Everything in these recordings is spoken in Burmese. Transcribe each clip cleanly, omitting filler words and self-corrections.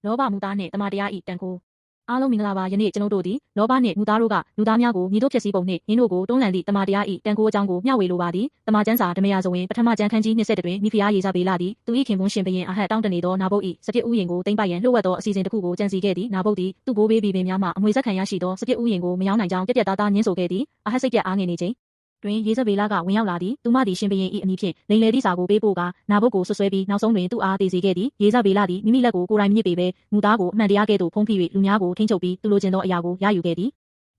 လောဘမူသားနှင့်တမန်တရား၏တန်ခိုးအားလုံးမင်္ဂလာပါယနေ့ကျွန်ုပ်တို့သည်လောဘနှင့်မူသားတို့ကလူသားများကိုမြေတို့ဖြစ်စည်းပုံနှင့်ယင်းတို့ကိုတွန်းလှန်သည့်တမန်တရား၏တန်ခိုးအကြောင်းကိုမျှဝေလိုပါသည်တမန်ကျမ်းစာဓမ္မရာဇဝင်ပထမကျမ်းခန်းကြီး20တွင်မိဖုရားယေဇဗေလသည်သူ၏ခင်ပွန်းရှင်ဘုရင်အာဟတ်တောင်းတနေသောနာဘုတ်၏စပစ်ဥယျာဉ်ကိုသိမ်းပိုက်ရန်လှုပ်ဝက်သောအစီအစဉ်တစ်ခုကိုကြံစည်ခဲ့သည်နာဘုတ်သည်သူ့ဘိုးဘေးဘီပင်များမှအမွေဆက်ခံရရှိသောစပစ်ဥယျာဉ်ကိုမယောင်းနိုင်ကြောင်းပြက်ပြက်သားသားညှင်းဆိုခဲ့သည်အာဟတ်စိတ်ပြတ်အားငယ်နေခြင်းတွင်ယေဇဗေလကဝင်ရောက်လာသည်သူမသည်ရှင်ဘုရင်၏အမည်ဖြင့်လိန်လေသည့်စာကိုပေးပို့ကာနာဘုတ်ကိုဆွဆွဲပြီးနောက်ဆုံးတွင်သူ့အားသေစေခဲ့သည်ယေဇဗေလသည်မိမိလက်ကိုကိုယ်တိုင်မြစ်ပေပဲမူသားကိုအမှန်တရားကဲ့သို့ဖုံးဖိ၍လူများကိုထိန်းချုပ်ပြီးသူလိုချင်သောအရာကိုရယူခဲ့သည်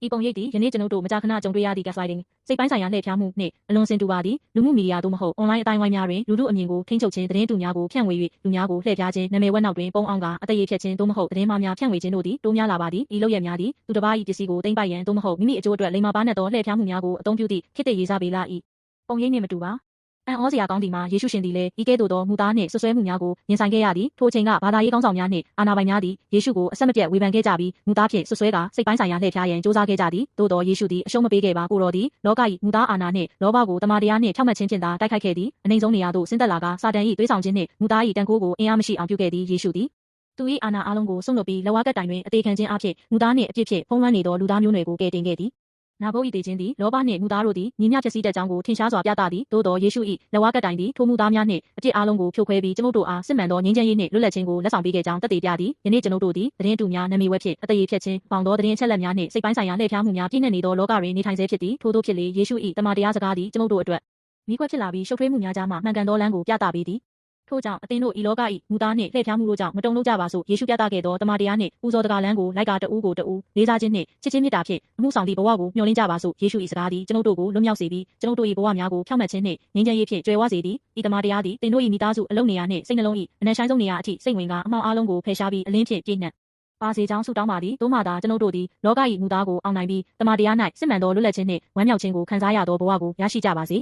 ဤပုံရိပ်သည်ယနေ့ကျွန်ုပ်တို့မကြာခဏကြုံတွေ့ရသည့် gaslighting စိတ်ပိုင်းဆိုင်ရာလှည့်ဖျားမှုနှင့်အလွန်စင်တူပါသည်လူမှုမီဒီယာသို့မဟုတ် online အတိုင်းဝိုင်းများတွင်လူထုအမြင်ကိုထိန်းချုပ်ခြင်းသတင်းတူများကိုဖြန့်ဝေ၍လူများကိုလှည့်ဖျားခြင်းနာမည်ဝက်နောက်တွင်ပုံအောင်ကအသက်ရည်ဖြတ်ခြင်းသို့မဟုတ်သတင်းမှားများဖြန့်ဝေခြင်းတို့သည်တိုးများလာပါသည်ဤလုပ်ရများသည်သူတစ်ပါး၏ပစ္စည်းကိုသိမ်းပိုက်ရန်သို့မဟုတ်မိမိအကျိုးအတွက်လိမ္မာပါးနှက်သောလှည့်ဖျားမှုများကိုအသုံးပြုသည့်ခေတ်သစ်ယေဇဗေလ၏ပုံရိပ်နှင့်မတူပါအံ့ဩစရာကောင်းသည်မှာယေရှုရှင်သည်လည်းဤကဲ့သို့သောမူသားနှင့်ဆွဆွဲမှုများကိုရင်ဆိုင်ခဲ့ရသည်ထိုချိန်ကဘာသာရေးကောင်းဆောင်များနှင့်အာဏာပိုင်များသည်ယေရှုကိုအဆက်မပြတ်ဝေဖန်ခဲ့ကြပြီးမူသားဖြင့်ဆွဆွဲကာစိတ်ပိုင်းဆိုင်ရာလှည့်ဖျားရန်ကြိုးစားခဲ့ကြသည်သို့သောယေရှုသည်အရှုံးမပေးခဲ့ပါကိုတော်သည်လောက၏မူသားအာဏာနှင့်လောဘကိုတမန်တရားနှင့်ဖြောင့်မတ်ခြင်းဖြင့်သာတိုက်ခိုက်ခဲ့သည်အနိုင်ဆုံးနေရာသို့ဆင်းသက်လာကစာတန်၏သွေးဆောင်ခြင်းနှင့်မူသား၏တန်ခိုးကိုအင်အားမရှိအောင်ပြုခဲ့သည်ယေရှုသည်သူ၏အာဏာအလုံးကိုစွန့်လွတ်ပြီးလက်ဝါးကပ်တိုင်တွင်အသေးခံခြင်းအဖြစ်မူသားနှင့်အပြစ်ဖြင့်ဖုံးလွှမ်းနေသောလူသားမျိုးနွယ်ကိုကယ်တင်ခဲ့သည်နာဘုတ်၏တည်ခြင်းသည်လောဘနှင့်မူသားတို့သည်ညီမျှဖြစ်စည်းတတ်ကြောင်းကိုထင်ရှားစွာပြသသည်သို့သောယေရှု၏လက်ဝါးကပ်တိုင်သည်ထိုမူသားများနှင့်အပြစ်အလုံးကိုဖြိုခွဲပြီးကျွန်ုပ်တို့အားစစ်မှန်သောငြိမ်းချမ်းရေးနှင့်လွတ်လပ်ခြင်းကိုလက်ဆောင်ပေးခဲ့ကြောင်းသက်သေပြသည်ယနေ့ကျွန်ုပ်တို့သည်သတင်းတူများနာမည်ဝက်ဖြင့်အသက်ရည်ဖြတ်ခြင်းပေါင်သောသတင်းအချက်အလက်များနှင့်စိတ်ပိုင်းဆိုင်ရာလှည့်ဖျားမှုများပြည့်နှက်နေသောလောကတွင်နေထိုင်ဆဲဖြစ်သည်ထို့သောဖြစ်လေယေရှု၏တမန်တရားစကားသည်ကျွန်ုပ်တို့အတွက်မိခွက်ဖြစ်လာပြီးရှုပ်ထွေးမှုများကြားမှမှန်ကန်သောလမ်းကိုပြသပေးသည်ထို့ကြောင့်အသင်တို့ဤလောက၏မူသားနှင့်လှည့်ဖျားမှုတို့ကြောင့်မတုန်လှုပ်ကြပါစို့ယေရှုပြသခဲ့သောတမန်တရားနှင့်ပူဇော်တကားလမ်းကိုလိုက်ကာတဦးကိုတဦးလေးစားခြင်းနှင့်ချစ်ချင်းမေတ္တာဖြင့်အမှုဆောင်သည့်ဘဝကိုမျှော်လင့်ကြပါစို့ယေရှု၏စကားသည်ကျွန်ုပ်တို့ကိုလွတ်မြောက်စေပြီးကျွန်ုပ်တို့၏ဘဝများကိုဖြောင့်မတ်ခြင်းနှင့်ငြိမ်းချမ်းရေးဖြင့်ကြွယ်ဝစေသည်ဤတမန်တရားသည်သင်တို့၏မိသားစုအလုံးနေရာနှင့်စိတ်နှလုံး၏အနက်ရှိုင်းဆုံးနေရာအထိစိတ်ဝင်ကားအမှောင်အလုံးကိုဖယ်ရှားပြီးအလင်းဖြင့်ပြည့်နှံ့ပါစေကြောင်းဆုတောင်းပါသည်သို့မှသာကျွန်ုပ်တို့သည်လောက၏မူသားကိုအောင်နိုင်ပြီးတမန်တရား၌စစ်မှန်သောလွတ်လပ်ခြင်းနှင့်ဝမ်းမြောက်ခြင်းကိုခံစားရသောဘဝကိုရရှိကြပါစေ